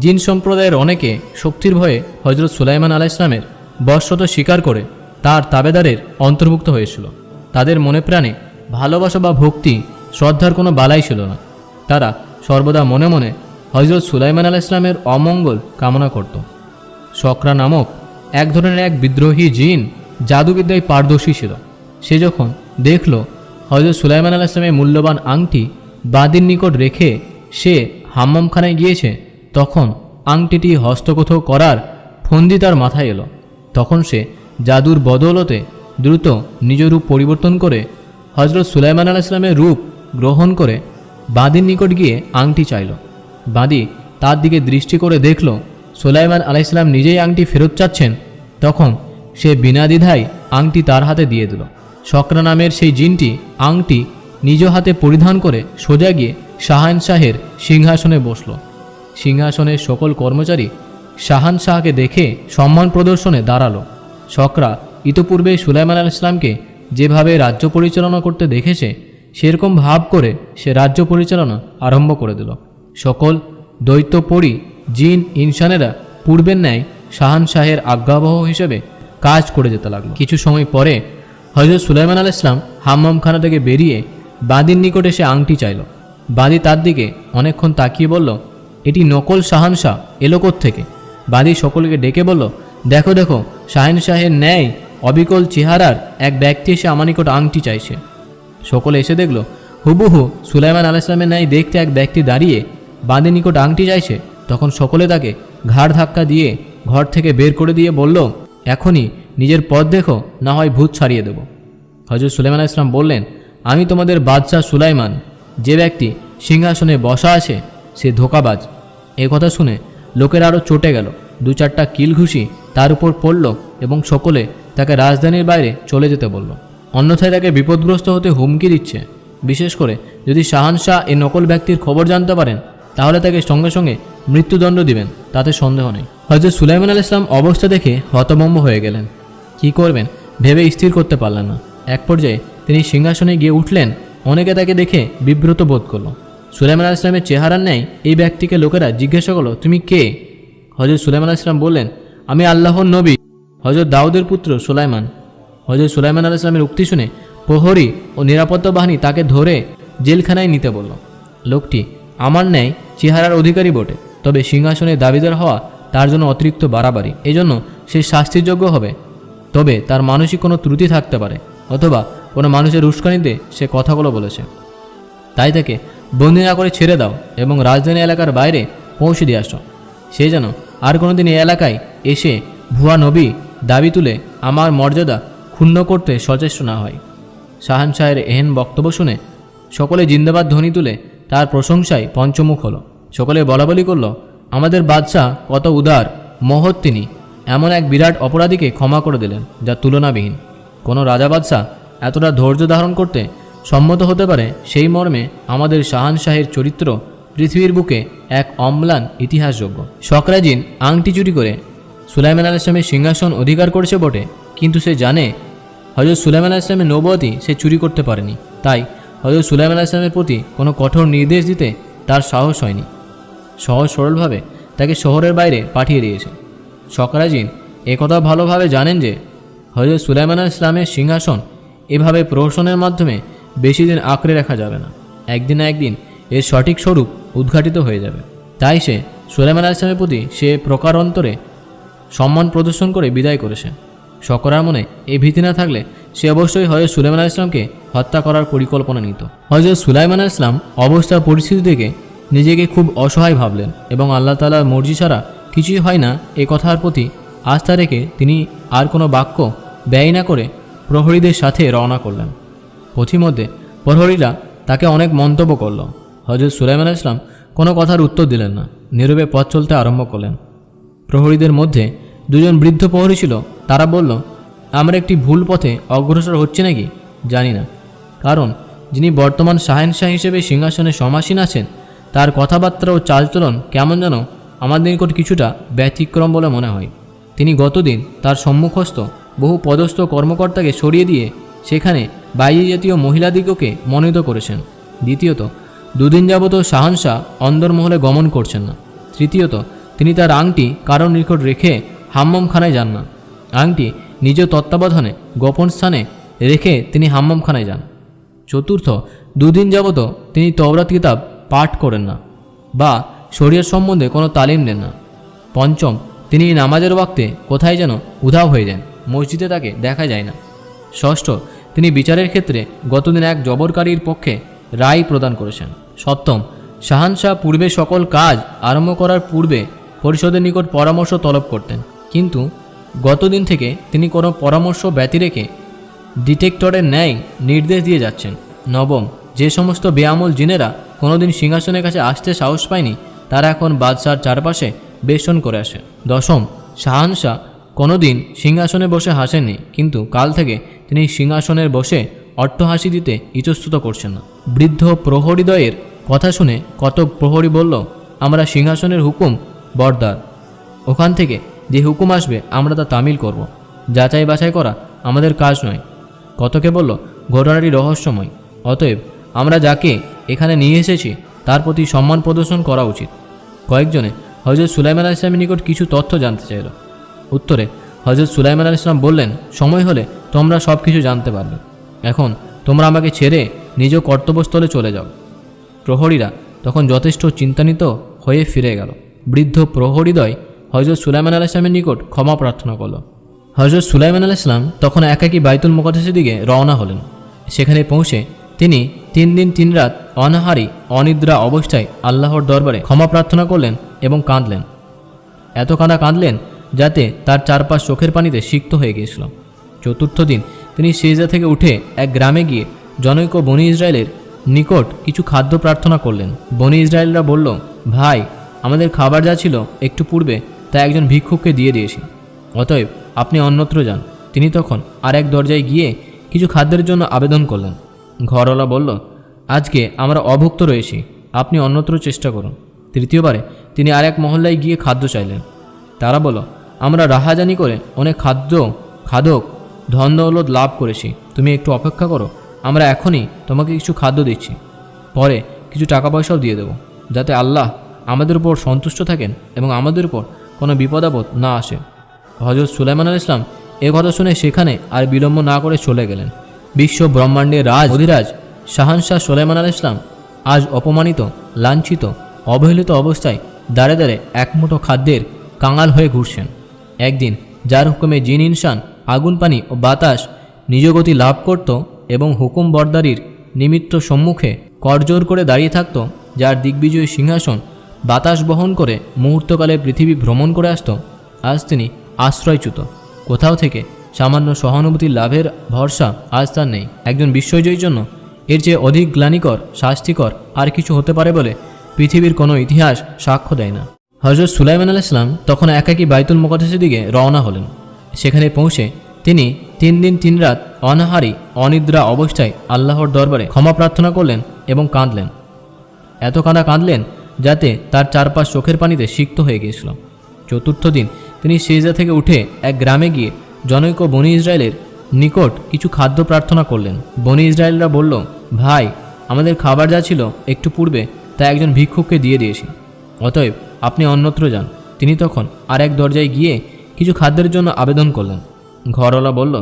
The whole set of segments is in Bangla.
জিন সম্প্রদায়ের অনেকে শক্তির ভয়ে হজরত সুলাইমান আলাইহিস সালামের বশত স্বীকার করে তার তাবেদারের অন্তর্ভুক্ত হয়েছিল। তাদের মনে প্রাণে ভালোবাসা বা ভক্তি শ্রদ্ধার কোনো বালাই ছিল না। তারা সর্বদা মনে মনে হজরত সুলাইমান আলাইহিস সালামের অমঙ্গল কামনা করত। শকরা নামক এক ধরনের এক বিদ্রোহী জিন জাদুবিদ্যায় পারদর্শী ছিল। সে যখন দেখল হজরত সুলাইমান আলাইহিস সালামের মূল্যবান আংটি বাদীর নিকট রেখে সে হাম্মামখানায় গিয়েছে, তখন আংটিটি হস্তগত করার ফন্দি তার মাথায় এলো। তখন সে জাদুর বদৌলতে দ্রুত নিজ রূপ পরিবর্তন করে হজরত সুলাইমান আলাইহিস সালামের রূপ গ্রহণ করে বাদীর নিকট গিয়ে আংটি চাইল। বাদী তার দিকে দৃষ্টি করে দেখল সুলাইমান আলাইহিস সালাম নিজেই আংটি ফেরত চাচ্ছেন। তখন সে বিনা দ্বিধায় আংটি তার হাতে দিয়ে দিল। শকরা নামের সেই জিনটি আংটি নিজ হাতে পরিধান করে সোজা গিয়ে শাহানশাহের সিংহাসনে বসল। সিংহাসনের সকল কর্মচারী শাহানশাহকে দেখে সম্মান প্রদর্শনে দাঁড়ালো। শকরা ইতোপূর্বে সুলাইমান আলাইহিস সালামকে যেভাবে রাজ্য পরিচালনা করতে দেখেছে সেরকম ভাব করে সে রাজ্য পরিচালনা আরম্ভ করে দিল। সকল দৈত্যপরী জিন ইনসানেরা পূর্বের ন্যায় শাহানশাহের আজ্ঞাবহ হিসেবে কাজ করে যেতে লাগলো। কিছু সময় পরে হযরত সুলাইমান আলাইহিস সালাম হাম্মামখানা থেকে বেরিয়ে বাদীর নিকটে সে আংটি চাইল। বাদী তার দিকে অনেকক্ষণ তাকিয়ে বলল, এটি নকল শাহানশাহ এলো থেকে। বাদী সকলকে ডেকে বলল, দেখো দেখো, শাহানশাহের ন্যায় অবিকল চেহারার এক ব্যক্তি এসে আমার নিকট আংটি চাইছে। সকলে এসে দেখল হুবহু সুলাইমান আলাইহিস সালামের ন্যায় দেখতে এক ব্যক্তি দাঁড়িয়ে বাদীর নিকট আংটি চাইছে। তখন সকলে তাকে ঘাড় ধাক্কা দিয়ে ঘর থেকে বের করে দিয়ে বলল, এখনই নিজের পথ দেখো, না হয় ভূত ছাড়িয়ে দেব। হযরত সুলাইমান আলাইহিস সালাম বললেন, আমি তোমাদের বাদশাহ সুলাইমান। যে ব্যক্তি সিংহাসনে বসা আছে সে ধোঁকাবাজ। এ কথা শুনে লোকের আরও চটে গেল। দু চারটা কিল ঘুষি তার উপর পড়ল এবং সকলে তাকে রাজধানীর বাইরে চলে যেতে বলল। অন্যথায় তাকে বিপদগ্রস্ত হতে হুমকি দিচ্ছে। বিশেষ করে যদি শাহানশাহ এ নকল ব্যক্তির খবর জানতে পারেন তাহলে তাকে সঙ্গে সঙ্গে মৃত্যুদণ্ড দিবেন, তাতে সন্দেহ নেই। হযরত সুলাইমান আলাইহিস সালাম অবস্থা দেখে হতভম্ব হয়ে গেলেন। কি করবেন ভেবে স্থির করতে পারলেন না। এক পর্যায়ে তিনি সিংহাসনে গিয়ে উঠলেন। অনেকে তাকে দেখে বিব্রত বোধ করল। সুলাইমান আলাইহিস সালামের চেহারার ন্যায় এই ব্যক্তিকে লোকেরা জিজ্ঞাসা করল, তুমি কে? হযরত সুলাইমান আলাইহিস সালাম বললেন, আমি আল্লাহর নবী হযরত দাউদের পুত্র সুলাইমান। হযরত সুলাইমান আলাইহিস সালামের উক্তি শুনে প্রহরী ও নিরাপত্তা বাহিনী তাকে ধরে জেলখানায় নিতে বলল। লোকটি আমার ন্যায় চেহারার অধিকারী বটে, তবে সিংহাসনের দাবিদার হওয়া তার জন্য অতিরিক্ত বাড়াবাড়ি। এজন্য সে শাস্তিযোগ্য হবে। তবে তার মানসিক কোনো ত্রুটি থাকতে পারে, অথবা কোনো মানুষের উস্কানিতে সে কথাগুলো বলেছে। তাই তাকে বন্দি না করে ছেড়ে দাও এবং রাজধানী এলাকার বাইরে পৌঁছে দিয়ে আসো। সে যেন আর কোনোদিন এই এলাকায় এসে ভুয়া নবী দাবি তুলে আমার মর্যাদা ক্ষুণ্ণ করতে সচেষ্ট না হয়। শাহানশাহের এহেন বক্তব্য শুনে সকলে জিন্দাবাদ ধ্বনি তুলে তার প্রশংসায় পঞ্চমুখ হলো। সকলে বলাবলি করল, আমাদের বাদশাহ কত উদার মহৎ, তিনি এমন এক বিরাট অপরাধীকে ক্ষমা করে দিলেন যা তুলনাবিহীন। কোনো রাজা বাদশাহ এতটা ধৈর্য ধারণ করতে সম্মত হতে পারে, সেই মর্মে আমাদের শাহানশাহের চরিত্র পৃথিবীর বুকে এক অম্লান ইতিহাসযোগ্য। শকরা জিন আংটি চুরি করে সুলাইমান আলাইহিস সালামের সিংহাসন অধিকার করেছে বটে, কিন্তু সে জানে হযরত সুলাইমান আলাইহিস সালামের নবুয়তি সে চুরি করতে পারেনি। তাই হযরত সুলাইমান আলাইহিস সালামের প্রতি কোনো কঠোর নির্দেশ দিতে তার সাহস হয়নি। সহজ সরলভাবে তাকে শহরের বাইরে পাঠিয়ে দিয়েছে। শকরা জিন একথা ভালোভাবে জানেন যে হযরত সুলাইমান আলাইহিস সালামের সিংহাসন এভাবে প্রহসনের মাধ্যমে বেশি দিন আঁকড়ে রাখা যাবে না। একদিন না একদিন এর সঠিক স্বরূপ উদ্ঘাটিত হয়ে যাবে। তাই সে সুলাইমান আলাইহিস সালামের প্রতি সে প্রকারান্তরে সম্মান প্রদর্শন করে বিদায় করেছে। শকরার মনে এই ভীতি না থাকলে সে অবশ্যই হযরত সুলাইমান আলাইহিস সালামকে হত্যা করার পরিকল্পনা নিত। হযরত সুলাইমান আলাইহিস সালাম অবস্থা পরিস্থিতি থেকে নিজেকে খুব অসহায় ভাবলেন এবং আল্লাহ তাআলার মর্জি ছাড়া কিছুই হয় না এ কথার প্রতি আস্থা রেখে তিনি আর কোনো বাক্য ব্যয় না করে প্রহরীদের সাথে রওনা করলেন। পথিমধ্যে প্রহরীরা তাকে অনেক মন্তব্য করল। হযরত সুলাইমান আলাইহিস সালাম কোনো কথার উত্তর দিলেন না, নীরবে পথ চলতে আরম্ভ করলেন। প্রহরীদের মধ্যে দুজন বৃদ্ধ প্রহরী ছিল। তারা বলল, আমরা একটি ভুল পথে অগ্রসর হচ্ছি নাকি জানি না, কারণ যিনি বর্তমান শাহেনশাহ হিসেবে সিংহাসনে সমাসীন আছেন তার কথাবার্তা ও চালচলন কেমন যেন আমাদের নিকট কিছুটা ব্যতিক্রম বলে মনে হয়। তিনি গতদিন তার সম্মুখস্থ বহু পদস্থ কর্মকর্তাকে সরিয়ে দিয়ে সেখানে বাইজি জাতীয় মহিলাদিগকে মনোনীত করেছেন। দ্বিতীয়ত, দুদিন যাবত শাহানশাহ অন্দরমহলে গমন করছেন না। তৃতীয়ত, তিনি তার আংটি কারোর নিকট রেখে হাম্মামখানায় যান না। আংটি নিজ তত্ত্বাবধানে গোপন স্থানে রেখে তিনি হাম্মামখানায় যান। চতুর্থ, 2 দিন যাবত তিনি তওরাত কিতাব পাঠ করেন না বা শরীয়ত সম্বন্ধে কোনো তালিম নেন না। পঞ্চম, তিনি নামাজের ওয়াক্তে কোথায় যেন উধাও হয়ে যান, মসজিদে তাকে দেখা যায় না। ষষ্ঠ, তিনি বিচারের ক্ষেত্রে গতদিন এক জবরকারীর পক্ষে রায় প্রদান করেছেন। সপ্তম, শাহানশাহ পূর্বে সকল কাজ আরম্ভ করার পূর্বে পরিষদের নিকট পরামর্শ তলব করতেন, কিন্তু গতদিন থেকে তিনি কোনো পরামর্শ ব্যতি রেখে ডিটেক্টরের ন্যায় নির্দেশ দিয়ে যাচ্ছেন। নবম, যে সমস্ত বেআমল জিনেরা কোনোদিন সিংহাসনের কাছে আসতে সাহস পায়নি তারা এখন বাদশার চারপাশে বেষ্টন করে আসে। দশম, শাহানশাহ কোনোদিন সিংহাসনে বসে হাসেননি, কিন্তু কাল থেকে তিনি সিংহাসনের বসে অট্টহাসি দিতে ইতস্তত করছেন না। বৃদ্ধ প্রহরীদ্বয়ের কথা শুনে কতক প্রহরী বলল, আমরা সিংহাসনের হুকুম বরদার, ওখান থেকে যে হুকুম আসবে আমরা তা তামিল করব, যাচাই বাছাই করা আমাদের কাজ নয়। কতকে বলল, ঘটনাটি রহস্যময়, অতএব আমরা যাকে এখানে নিয়ে এসেছি তার প্রতি সম্মান প্রদর্শন করা উচিত। কয়েকজনে হযরত সুলাইমান আলাইহিস সালামের নিকট কিছু তথ্য জানতে চাইল। উত্তরে হযরত সুলাইমান আলাইহিস সালাম বললেন, সময় হলে তোমরা সব কিছু জানতে পারবে, এখন তোমরা আমাকে ছেড়ে নিজ কর্তব্যস্থলে চলে যাও। প্রহরীরা তখন যথেষ্ট চিন্তান্বিত হয়ে ফিরে গেল। বৃদ্ধ প্রহরীদ্বয় হযরত সুলাইমান আলাইহিস সালামের নিকট ক্ষমা প্রার্থনা করল। হযরত সুলাইমান আলাইহিস সালাম তখন একাকী বাইতুল মুকাদ্দাসের দিকে রওনা হলেন। সেখানে পৌঁছে তিনি 3 দিন 3 রাত অনাহারী অনিদ্রা অবস্থায় আল্লাহর দরবারে ক্ষমা প্রার্থনা করলেন এবং কাঁদলেন। এত কাঁদলেন যাতে তার চারপাশ চোখের পানিতে সিক্ত হয়ে গিয়েছিল। চতুর্থ দিন তিনি সিজদা থেকে উঠে এক গ্রামে গিয়ে জনৈক বনি ইসরায়েলের নিকট কিছু খাদ্য প্রার্থনা করলেন। বনি ইসরায়েলরা বলল, ভাই, আমাদের খাবার যা ছিল একটু পূর্বে তা একজন ভিক্ষুককে দিয়ে দিয়েছি, অতএব আপনি অন্যত্র যান। তিনি তখন আর এক দরজায় গিয়ে কিছু খাদ্যের জন্য আবেদন করলেন। ঘরওয়ালা বলল, আজকে আমরা অভুক্ত রয়েছি, আপনি অন্যত্র চেষ্টা করুন। তৃতীয়বারে তিনি আর এক মহল্লায় গিয়ে খাদ্য চাইলেন। তারা বলল, আমরা রাহাজানি করে অনেক খাদক ধন দৌলত লাভ করেছি, তুমি একটু অপেক্ষা করো, আমরা এখনই তোমাকে কিছু খাদ্য দিচ্ছি, পরে কিছু টাকা পয়সাও দিয়ে দেব, যাতে আল্লাহ আমাদের উপর সন্তুষ্ট থাকেন এবং আমাদের উপর কোনো বিপদাপদ না আসে। হযরত সুলাইমান আলাইহিস সালাম এ কথা শুনে সেখানে আর বিলম্ব না করে চলে গেলেন। বিশ্ব ব্রহ্মাণ্ডের অধিরাজ শাহানশাহ সুলাইমান আলাইহিস সালাম আজ অপমানিত, লাঞ্ছিত, অবহেলিত অবস্থায় দাঁড়ে দাঁড়ে এক মুঠো খাদ্যের কাঙাল হয়ে ঘুরছেন। একদিন যার হুকুমে জিন ইনসান, আগুন পানি ও বাতাস নিজ গতি লাভ করত এবং হুকুম বরদারির নিমিত্ত সম্মুখে করজোর করে দাঁড়িয়ে থাকত, যার দিগ্বিজয়ী সিংহাসন বাতাস বহন করে মুহূর্তকালে পৃথিবী ভ্রমণ করে আসত, আজ তিনি আশ্রয়চ্যুত। কোথাও থেকে সামান্য সহানুভূতি লাভের ভরসা আজ তার নেই। একজন বিশ্বজয়ীর জন্য এর চেয়ে অধিক গ্লানিকর, শাস্তিকর আর কিছু হতে পারে বলে পৃথিবীর কোনো ইতিহাস সাক্ষ্য দেয় না। হযরত সুলাইমান আলাইহিস সালাম তখন একাকী বাইতুল মুকাদ্দাসের দিকে রওনা হলেন। সেখানে পৌঁছে তিনি 3 দিন 3 রাত অনাহারী অনিদ্রা অবস্থায় আল্লাহর দরবারে ক্ষমা প্রার্থনা করলেন এবং কাঁদলেন। এত কাঁদলেন যাতে তার চারপাশ চোখের পানিতে সিক্ত হয়ে গিয়েছিল। চতুর্থ দিন তিনি সিজদা থেকে উঠে এক গ্রামে গিয়ে জনৈক বনি ইসরায়েলের নিকট কিছু খাদ্য প্রার্থনা করলেন। বনি ইসরায়েলরা বলল, ভাই, আমাদের খাবার যা ছিল একটু পূর্বে তা একজন ভিক্ষুককে দিয়ে দিয়েছি, অতএব আপনি অন্যত্র যান। তিনি তখন আর এক দরজায় গিয়ে কিছু খাদ্যের জন্য আবেদন করলেন। ঘরওয়ালা বলল,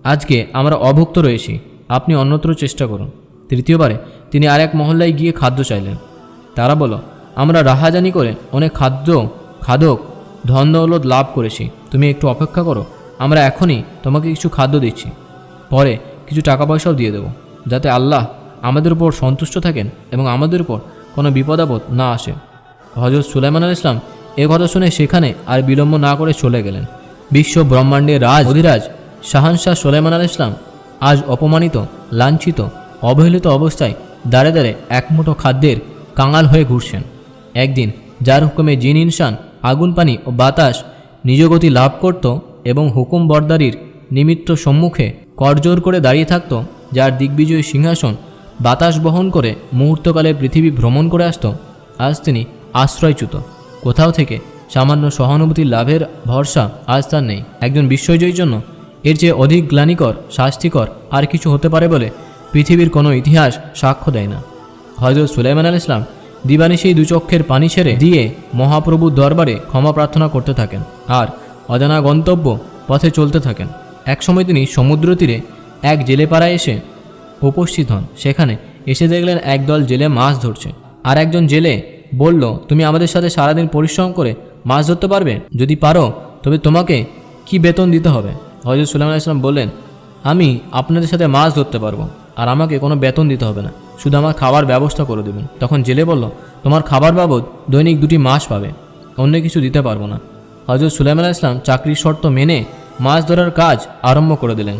আজকে আমরা অভুক্ত রয়েছি, আপনি অন্যত্র চেষ্টা করুন। তৃতীয়বারে তিনি আর এক মহল্লায় গিয়ে খাদ্য চাইলেন। তারা বলল, আমরা রাহাজানি করে অনেক খাদক ধন দৌলত লাভ করেছি, তুমি একটু অপেক্ষা করো, আমরা এখনই তোমাকে কিছু খাদ্য দিচ্ছি, পরে কিছু টাকা পয়সাও দিয়ে দেব, যাতে আল্লাহ আমাদের উপর সন্তুষ্ট থাকেন এবং আমাদের উপর কোনো বিপদাপদ না আসে। হযরত সুলাইমান আলাইহিস সালাম এ কথা শুনে সেখানে আর বিলম্ব না করে চলে গেলেন। বিশ্ব ব্রহ্মাণ্ডের অধিরাজ শাহানশাহ সুলাইমান আলাইহিস সালাম আজ অপমানিত, লাঞ্ছিত, অবহেলিত অবস্থায় দাঁড়ে দাঁড়ে এক মুঠো খাদ্যের কাঙাল হয়ে ঘুরছেন। একদিন যার হুকুমে জিন ইনসান, আগুন পানি ও বাতাস নিজ গতি লাভ করত এবং হুকুম বরদারির নিমিত্ত সম্মুখে করজোর করে দাঁড়িয়ে থাকত, যার দিগ্বিজয়ী সিংহাসন বাতাস বহন করে মুহূর্তকালে পৃথিবী ভ্রমণ করে আসত, আজ তিনি আশ্রয়চ্যুত। কোথাও থেকে সামান্য সহানুভূতি লাভের ভরসা আজ তার নেই। একজন বিশ্বজয়ীর জন্য এর চেয়ে অধিক গ্লানিকর, শাস্তিকর আর কিছু হতে পারে বলে পৃথিবীর কোনো ইতিহাস সাক্ষ্য দেয় না। হযরত সুলাইমান আলাইহিস সালাম দিবানিশি দু চক্ষের পানি ছেড়ে দিয়ে মহাপ্রভুর দরবারে ক্ষমা প্রার্থনা করতে থাকেন আর অজানা গন্তব্য পথে চলতে থাকেন। একসময় তিনি সমুদ্র তীরে এক জেলেপাড়ায় এসে উপস্থিত হন। সেখানে এসে দেখলেন একদল জেলে মাছ ধরছে। আর একজন জেলে বলল, তুমি আমাদের সাথে সারাদিন পরিশ্রম করে মাছ ধরতে পারবে? যদি পারো তবে তোমাকে কি বেতন দিতে হবে? হযরত সুলাইমান আলাইহিস সালাম বললেন, আমি আপনাদের সাথে মাছ ধরতে পারবো, আর আমাকে কোনো বেতন দিতে হবে না, শুধু আমার খাবার ব্যবস্থা করে দেবেন। তখন জেলে বলল, তোমার খাবার বাবদ দৈনিক 2টি মাছ পাবে, অন্য কিছু দিতে পারবো না। হযরত সুলাইমান আলাইহিস সালাম চাকরির শর্ত মেনে মাছ ধরার কাজ আরম্ভ করে দিলেন।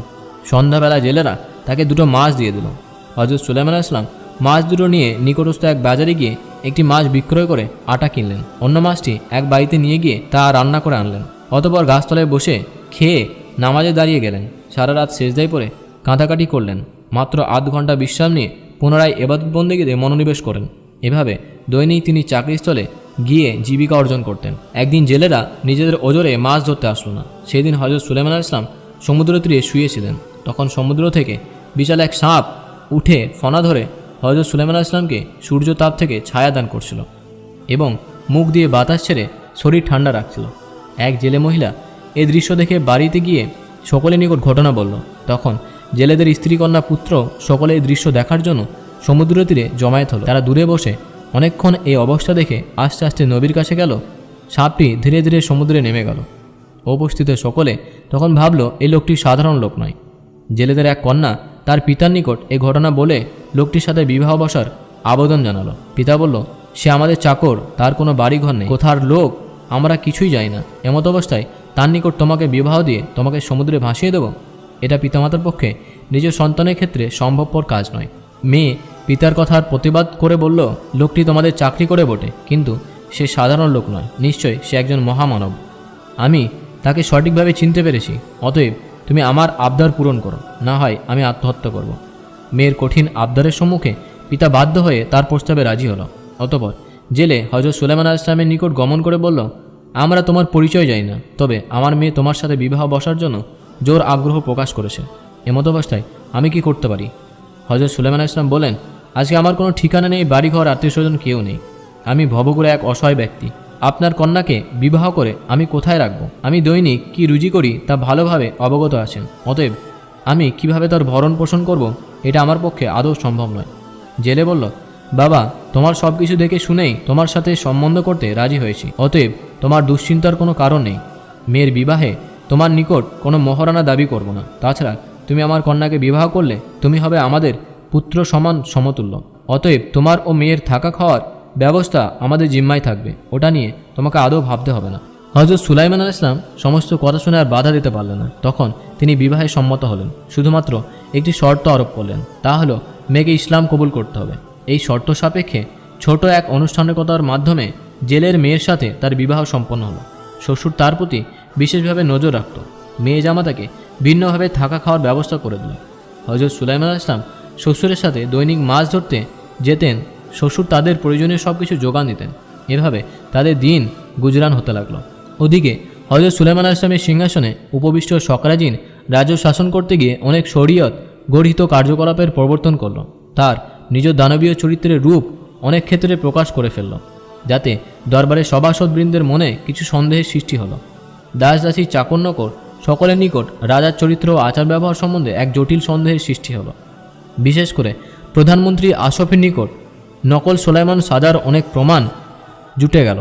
সন্ধ্যাবেলা জেলেরা তাকে 2টো মাছ দিয়ে দিল। হযরত সুলাইমান আলাইহিস সালাম মাছ দুটো নিয়ে নিকটস্থ এক বাজারে গিয়ে একটি মাছ বিক্রয় করে আটা কিনলেন। অন্য মাছটি এক বাড়িতে নিয়ে গিয়ে তা রান্না করে আনলেন। অতঃপর গাছতলায় বসে খেয়ে নামাজে দাঁড়িয়ে গেলেন। সারা রাত সেজদায় পড়ে কাঁদাকাটি করলেন। মাত্র আধ ঘন্টা বিশ্রাম নিয়ে পুনরায় ইবাদত বন্দেগীতে মনোনিবেশ করেন। এভাবে দৈনিক তিনি চাকরিস্থলে গিয়ে জীবিকা অর্জন করতেন। একদিন জেলেরা নিজেদের ওজরে মাছ ধরতে আসলো না। সেদিন হযরত সুলাইমান আলাইহিস সালাম সমুদ্র তীরে শুয়েছিলেন। তখন সমুদ্র থেকে বিশাল এক সাপ উঠে ফনা ধরে হযরত সুলাইমান আলাইহিস সালামকে সূর্য তাপ থেকে ছায়া দান করছিল এবং মুখ দিয়ে বাতাস ছেড়ে শরীর ঠান্ডা রাখছিল। এক জেলে মহিলা এই দৃশ্য দেখে বাড়িতে গিয়ে সকলের নিকট ঘটনা বলল। তখন জেলেদের স্ত্রীকন্যা পুত্র সকলে এই দৃশ্য দেখার জন্য সমুদ্র তীরে জমায়েত হলো। তারা দূরে বসে অনেকক্ষণ এই অবস্থা দেখে আস্তে আস্তে নবীর কাছে গেল। সাপটি ধীরে ধীরে সমুদ্রে নেমে গেল। উপস্থিত সকলে তখন ভাবল এই লোকটি সাধারণ লোক নয়। জেলেদের এক কন্যা তার পিতার নিকট এই ঘটনা বলে লোকটির সাথে বিবাহ বসার আবেদন জানালো। পিতা বলল, সে আমাদের চাকর, তার কোনো বাড়িঘর নেই, কোথার লোক আমরা কিছুই জানি না। এমত অবস্থায় তার নিকট তোমাকে বিবাহ দিয়ে তোমাকে সমুদ্রে ভাসিয়ে দেব, এটা পিতামাতার পক্ষে নিজের সন্তানের ক্ষেত্রে সম্ভবপর কাজ নয়। মেয়ে পিতার কথার প্রতিবাদ করে বলল, লোকটি তোমাদের চাকরি করে বটে, কিন্তু সে সাধারণ লোক নয়, নিশ্চয় সে একজন মহামানব। আমি তাকে সঠিকভাবে চিনতে পেরেছি। অতএব তুমি আমার আবদার পূরণ করো, না হয় আমি আত্মহত্যা করব। মেয়ের কঠিন আবদারের সম্মুখে পিতা বাধ্য হয়ে তার প্রস্তাবে রাজি হলো। অতঃপর জেলে হযরত সুলাইমান আলাইহিস সালামের নিকট গমন করে বলল, আমরা তোমার পরিচয় জানি না, তবে আমার মেয়ে তোমার সাথে বিবাহ বসার জন্য জোর আগ্রহ প্রকাশ করেছে। এমত অবস্থায় আমি কি করতে পারি? হযরত সুলাইমান আলাইহিস সালাম বলেন, আজকে আমার কোনো ঠিকানা নেই, বাড়িঘর, আত্মীয়স্বজন কেউ নেই। আমি ভবঘুরে এক অসহায় ব্যক্তি। আপনার কন্যাকে বিবাহ করে আমি কোথায় রাখব? আমি দৈনিক কি রুজি করি তা ভালোভাবে অবগত আছেন। অতএব আমি কিভাবে তার ভরণ পোষণ করব, এটা আমার পক্ষে আদৌ সম্ভব নয়। জেলে বলল, বাবা, তোমার সব কিছু দেখে শুনেই তোমার সাথে সম্বন্ধ করতে রাজি হয়েছি। অতএব তোমার দুশ্চিন্তার কোনো কারণ নেই। মেয়ের বিবাহে তোমার নিকট কোনো মহারণা দাবি করব না। তাছাড়া তুমি আমার কন্যাকে বিবাহ করলে তুমি হবে আমাদের পুত্র সমান সমতুল্য। অতএব তোমার ও মেয়ের থাকা খাওয়ার ব্যবস্থা আমাদের জিম্মায় থাকবে, ওটা নিয়ে তোমাকে আদৌ ভাবতে হবে না। হযরত সুলাইমান আলাইহিস সালাম সমস্ত কথা শুনে আর বাধা দিতে পারলেন না। তখন তিনি বিবাহে সম্মত হলেন। শুধুমাত্র একটি শর্ত আরোপ করলেন, তা হলো মেয়েকে ইসলাম কবুল করতে হবে। এই শর্ত সাপেক্ষে ছোট এক আনুষ্ঠানিকতার মাধ্যমে জেলের মেয়ের সাথে তার বিবাহ সম্পন্ন হলো। শ্বশুর তার প্রতি বিশেষভাবে নজর রাখত। মেয়ে জামাতাকে ভিন্নভাবে থাকা খাওয়ার ব্যবস্থা করে দিল। হযরত সুলাইমান আলাইহিস সালাম শ্বশুরের সাথে দৈনিক মাছ ধরতে যেতেন। শ্বশুর তাদের প্রয়োজনীয় সব কিছু যোগান দিতেন। এভাবে তাদের দিন গুজরান হতে লাগলো। ওদিকে হযরত সুলাইমান আলাইহিস সালামের সিংহাসনে উপবিষ্ট শকরাজিন রাজ্য শাসন করতে গিয়ে অনেক শরীয়ত গঠিত কার্যকলাপের প্রবর্তন করল। তার নিজ দানবীয় চরিত্রের রূপ অনেক ক্ষেত্রে প্রকাশ করে ফেলল, যাতে দরবারের সভাসদবৃন্দের মনে কিছু সন্দেহের সৃষ্টি হলো। দাস দাসী চাকর নকর সকলের নিকট রাজার চরিত্র ও আচার ব্যবহার সম্বন্ধে এক জটিল সন্দেহের সৃষ্টি হলো। বিশেষ করে প্রধানমন্ত্রী আশরাফের নিকট নকল সুলাইমান সাজার অনেক প্রমাণ জুটে গেল।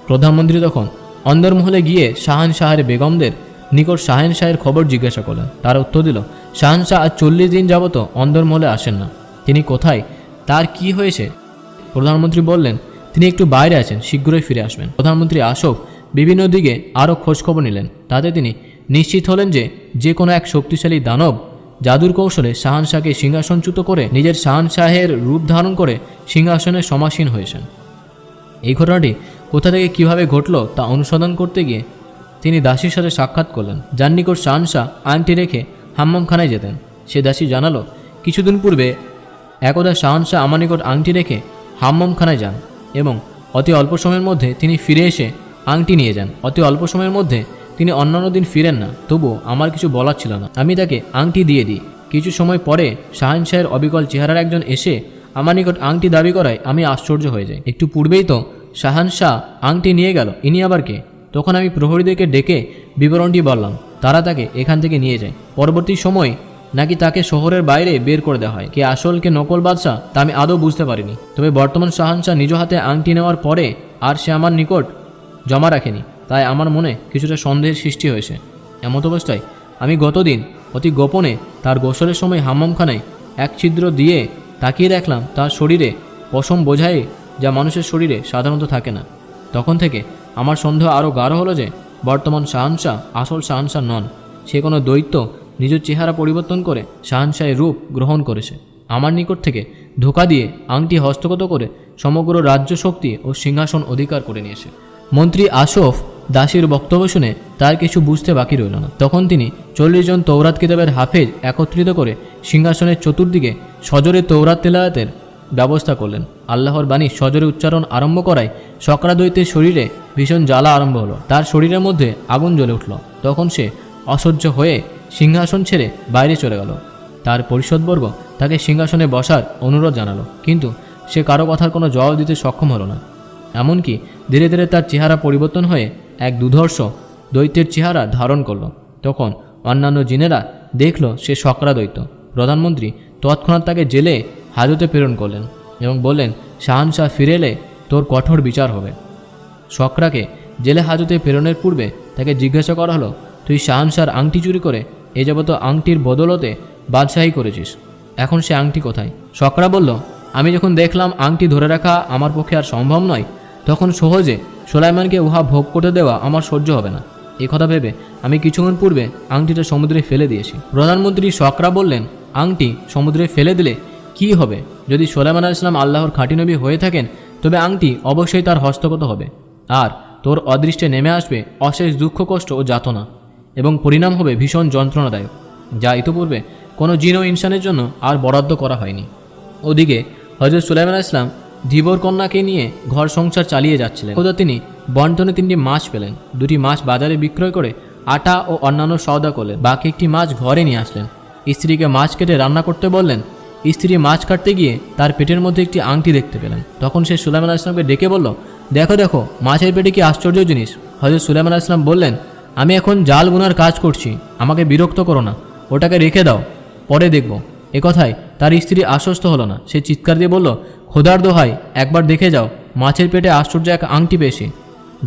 প্রধানমন্ত্রী তখন অন্দরমহলে গিয়ে শাহের বেগমদের নিকট শাহের খবর জিজ্ঞাসা করলেন। তারা উত্তর দিল, শাহ আজ 40 দিন যাবত অন্দরমহলে আসেন না। তিনি কোথায়, তার কি হয়েছে? প্রধানমন্ত্রী বললেন, তিনি একটু বাইরে আছেন, শীঘ্রই ফিরে আসবেন। প্রধানমন্ত্রী আশোক বিভিন্ন দিকে আরও খোঁজখবর নিলেন। তাতে তিনি নিশ্চিত হলেন যে কোনো এক শক্তিশালী দানব জাদুর কৌশলে শাহকে সিংহাসনচ্যুত করে নিজের শাহের রূপ ধারণ করে সিংহাসনে সমাসীন হয়েছেন। এই ঘটনাটি কোথা থেকে কিভাবে ঘটল তা অনুসন্ধান করতে গিয়ে তিনি দাসীর সাথে সাক্ষাৎ করলেন, যার নিকট শাহ আংটি রেখে হাম্মামখানায় যেতেন। সে দাসী জানালো, কিছুদিন পূর্বে একদা শাহ আমার নিকট আংটি রেখে হাম্মামখানায় যান এবং অতি অল্প সময়ের মধ্যে তিনি ফিরে এসে আংটি নিয়ে যান। অতি অল্প সময়ের মধ্যে তিনি অন্যান্য দিন ফিরেন না। তবুও আমার কিছু বলার ছিল না, আমি তাকে আংটি দিয়ে দিই। কিছু সময় পরে শাহের অবিকল চেহারার একজন এসে আমার নিকট আংটি দাবি করায় আমি আশ্চর্য হয়ে যাই। একটু পূর্বেই তো শাহানশাহ আংটি নিয়ে গেল, ইনি আবার কে? তখন আমি প্রহরীদেরকে ডেকে বিবরণটি বললাম। তারা তাকে এখান থেকে নিয়ে যায়। পরবর্তী সময় নাকি তাকে শহরের বাইরে বের করে দেওয়া হয়। কে আসল কে নকল বাদশাহ তা আমি আদৌ বুঝতে পারিনি। তবে বর্তমান শাহানশাহ নিজ হাতে আংটি নেওয়ার পরে আর সে আমার নিকট জমা রাখেনি, তাই আমার মনে কিছুটা সন্দেহের সৃষ্টি হয়েছে। এমত অবস্থায় আমি গতদিন অতি গোপনে তার গোসলের সময় হাম্মামখানায় এক ছিদ্র দিয়ে তাকিয়ে দেখলাম তার শরীরে পশম বোঝাই, যা মানুষের শরীরে সাধারণত থাকে না। তখন থেকে আমার সন্দেহ আরও গাঢ় হলো যে বর্তমান শাহানশাহ আসল শাহানশাহ নন। সে কোনো দৈত্য নিজের চেহারা পরিবর্তন করে শাহানশাহের রূপ গ্রহণ করেছে। আমার নিকট থেকে ধোঁকা দিয়ে আংটি হস্তগত করে সমগ্র রাজ্য শক্তি ও সিংহাসন অধিকার করে নিয়েছে। মন্ত্রী আশফ দাসীর বক্তব্য শুনে তার কিছু বুঝতে বাকি রইল না। তখন তিনি 40 জন তৌরাত কিতাবের হাফেজ একত্রিত করে সিংহাসনের চতুর্দিকে সজোরে তৌরাত তেলাওয়াতের ব্যবস্থা করলেন। আল্লাহর বাণী সজোরে উচ্চারণ আরম্ভ করায় শকরা দৈত্যের শরীরে ভীষণ জ্বালা আরম্ভ হলো। তার শরীরের মধ্যে আগুন জ্বলে উঠল। তখন সে অসহ্য হয়ে সিংহাসন ছেড়ে বাইরে চলে গেল। তার পরিষদবর্গ তাকে সিংহাসনে বসার অনুরোধ জানালো, কিন্তু সে কারো কথার কোনো জবাব দিতে সক্ষম হলো না। এমনকি ধীরে ধীরে তার চেহারা পরিবর্তন হয়ে এক দুধর্ষ দৈত্যের চেহারা ধারণ করল। তখন অন্যান্য জিনেরা দেখল সে শকরা দৈত্য। প্রধানমন্ত্রী তৎক্ষণাৎ তাকে জেলে হাজতে প্রেরণ করলেন এবং বললেন, শাহানশাহ ফিরে এলে তোর কঠোর বিচার হবে। শকরাকে জেলে হাজতে প্রেরণের পূর্বে তাকে জিজ্ঞাসা করা হলো, তুই শাহানশাহর আংটি চুরি করে এ যাবত আংটির বদলতে বাদশাহী করেছিস, এখন সে আংটি কোথায়? শকরা বলল, আমি যখন দেখলাম আংটি ধরে রাখা আমার পক্ষে আর সম্ভব নয়, তখন সহজে সুলাইমানকে উহা ভোগ করতে দেওয়া আমার সহ্য হবে না। এ কথা ভেবে আমি কিছুক্ষণ পূর্বে আংটিটা সমুদ্রে ফেলে দিয়েছি। প্রধানমন্ত্রী শকরা বললেন, আংটি সমুদ্রে ফেলে দিলে কি হবে? যদি সুলাইমান আলাইহিস সালাম আল্লাহর খাঁটি নবী হয়ে থাকেন, তবে আংটি অবশ্যই তার হস্তগত হবে, আর তোর অদৃষ্টে নেমে আসবে অশেষ দুঃখ, কষ্ট ও যাতনা, এবং পরিণাম হবে ভীষণ যন্ত্রণাদায়ক, যা ইতিপূর্বে কোনো জিন ও ইনসানের জন্য আর বরাদ্দ করা হয়নি। ওদিকে হযরত সুলাইমান আলাইহিস সালাম ধীবর কন্যাকে নিয়ে ঘর সংসার চালিয়ে যাচ্ছিলেন। খোদা তিনি বন্টনে 3টি মাছ পেলেন। 2টি মাছ বাজারে বিক্রয় করে আটা ও অন্যান্য সওদা করলেন। বাকি একটি মাছ ঘরে নিয়ে আসলেন। স্ত্রীকে মাছ কেটে রান্না করতে বললেন। স্ত্রী মাছ কাটতে গিয়ে তার পেটের মধ্যে একটি আংটি দেখতে পেলেন। তখন সে সুলাইমান আলাইহিস সালামকে ডেকে বলল, দেখো দেখো, মাছের পেটে কি আশ্চর্য জিনিস। হযরত সুলাইমান আলাইহিস সালাম বললেন, আমি এখন জাল বোনার কাজ করছি, আমাকে বিরক্ত করো না, ওটাকে রেখে দাও, পরে দেখব। এ কথায় তার স্ত্রী আশ্বস্ত হলো না। সে চিৎকার দিয়ে বলল, খোদার দোহাই, একবার দেখে যাও, মাছের পেটে আশ্চর্য এক আংটি পেয়েছি,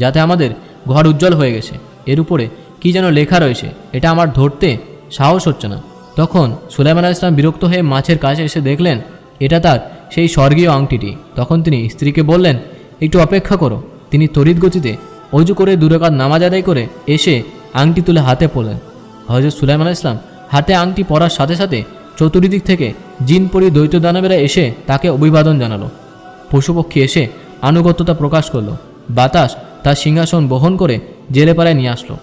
যাতে আমাদের ঘর উজ্জ্বল হয়ে গেছে। এর উপরে কি যেন লেখা রয়েছে, এটা আমার ধরতে সাহস হচ্ছে না। তখন সুলাইমান আলাইহিস সালাম বিরক্ত হয়ে মাছের কাছে এসে দেখলেন এটা তার সেই স্বর্গীয় আংটিটি। তখন তিনি স্ত্রীকে বললেন, একটু অপেক্ষা করো। তিনি তড়িৎ গতিতে অজু করে 2 রাকাত নামাজ আদায় করে এসে আংটি তুলে হাতে পড়লেন। হযরত সুলাইমান আলাইহিস সালাম হাতে আংটি পরার সাথে সাথে চতুর্দিক থেকে জিন পরি দৈত্য দানবেরা এসে তাকে অভিবাদন জানালো। পশুপক্ষী এসে আনুগত্যতা প্রকাশ করলো। বাতাস তার সিংহাসন বহন করে জেলেপাড়ায় নিয়ে আসলো।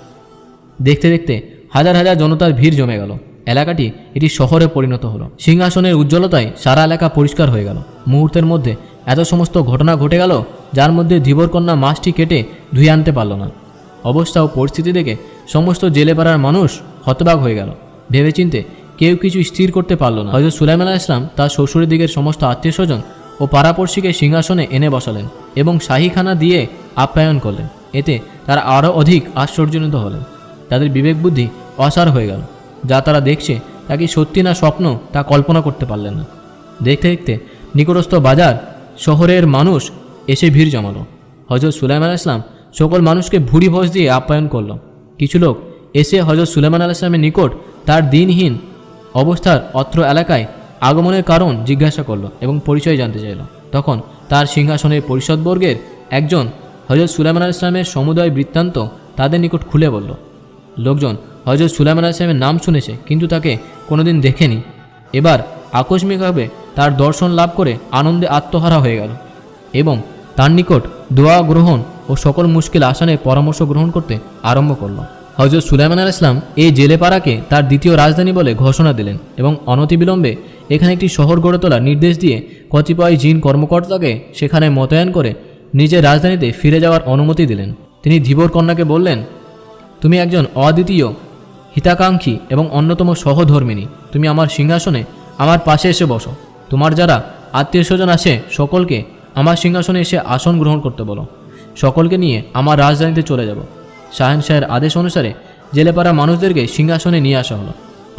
দেখতে দেখতে হাজার হাজার জনতার ভিড় জমে গেল। এলাকাটি এটি শহরে পরিণত হলো। সিংহাসনের উজ্জ্বলতায় সারা এলাকা পরিষ্কার হয়ে গেল। মুহূর্তের মধ্যে এত সমস্ত ঘটনা ঘটে গেল, যার মধ্যে ধীবরকন্যা মাছটি কেটে ধুয়ে আনতে পারল না। অবস্থা ও পরিস্থিতি দেখে সমস্ত জেলেপাড়ার মানুষ হতবাক হয়ে গেল। ভেবেচিন্তে কেউ কিছু স্থির করতে পারল না। হযরত সুলাইমান আলাইহিস সালাম তার শ্বশুরের দিকের সমস্ত আত্মীয়স্বজন ও পাড়াপড়শিকে সিংহাসনে এনে বসালেন এবং শাহীখানা দিয়ে আপ্যায়ন করলেন। এতে তারা আরও অধিক আশ্চর্যান্বিত হলেন। তাদের বিবেক বুদ্ধি অসার হয়ে গেল। যা তারা দেখছে তা কি সত্যি না স্বপ্ন, তা কল্পনা করতে পারলেন না। দেখতে দেখতে নিকটস্থ বাজার শহরের মানুষ এসে ভিড় জমালো। হযরত সুলাইমান আলাইহিস সালাম সকল মানুষকে ভুরি ভোজ দিয়ে আপ্যায়ন করল। কিছু লোক এসে হযরত সুলাইমান আলাইহিস সালামের নিকট তার দিনহীন অবস্থার অত্র এলাকায় আগমনের কারণ জিজ্ঞাসা করল এবং পরিচয় জানতে চাইল। তখন তার সিংহাসনের পরিষদবর্গের একজন হযরত সুলাইমান আলাইহিস সালামের সমুদয় বৃত্তান্ত তাদের নিকট খুলে বলল। লোকজন হযরত সুলাইমান আলাইহিস সালামের নাম শুনেছে, কিন্তু তাকে কোনোদিন দেখেনি। এবার আকস্মিকভাবে তার দর্শন লাভ করে আনন্দে আত্মহারা হয়ে গেল এবং তার নিকট দোয়া গ্রহণ ও সকল মুশকিল আসানের পরামর্শ গ্রহণ করতে আরম্ভ করল। হযরত সুলাইমান আলাইহিস সালাম এই জেলেপাড়াকে তার দ্বিতীয় রাজধানী বলে ঘোষণা দিলেন এবং অনতিবিলম্বে এখানে একটি শহর গড়ে তোলার নির্দেশ দিয়ে কতিপয় জিন কর্মকর্তাকে সেখানে মোতায়েন করে নিজের রাজধানীতে ফিরে যাওয়ার অনুমতি দিলেন। তিনি ধীবর কন্যাকে বললেন, তুমি একজন অদ্বিতীয় হিতাকাঙ্ক্ষী এবং অন্যতম সহধর্মিনী। তুমি আমার সিংহাসনে আমার পাশে এসে বসো। তোমার যারা আত্মীয় স্বজন আসে সকলকে আমার সিংহাসনে এসে আসন গ্রহণ করতে বলো। সকলকে নিয়ে আমার রাজধানীতে চলে যাব। শাহেনশাহের আদেশ অনুসারে জেলেপাড়া মানুষদেরকে সিংহাসনে নিয়ে আসা হলো।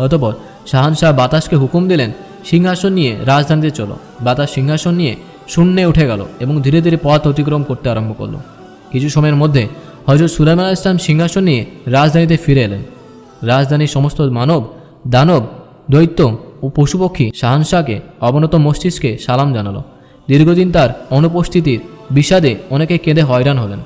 অতঃপর শাহানশাহ বাতাসকে হুকুম দিলেন, সিংহাসন নিয়ে রাজধানীতে চলো। বাতাস সিংহাসন নিয়ে শূন্যে উঠে গেল এবং ধীরে ধীরে পথ অতিক্রম করতে আরম্ভ করলো। কিছু সময়ের মধ্যে হযরত সুলাইমান আলাইহিস সালাম সিংহাসন নিয়ে রাজধানীতে ফিরে এলেন। রাজধানীর সমস্ত মানব, দানব, দৈত্য ও পশুপক্ষী শাহানশাহকে অবনত মস্তিষ্কে সালাম জানালো। দীর্ঘদিন তার অনুপস্থিতির বিষাদে অনেকে কেঁদে হয়রান হলেন।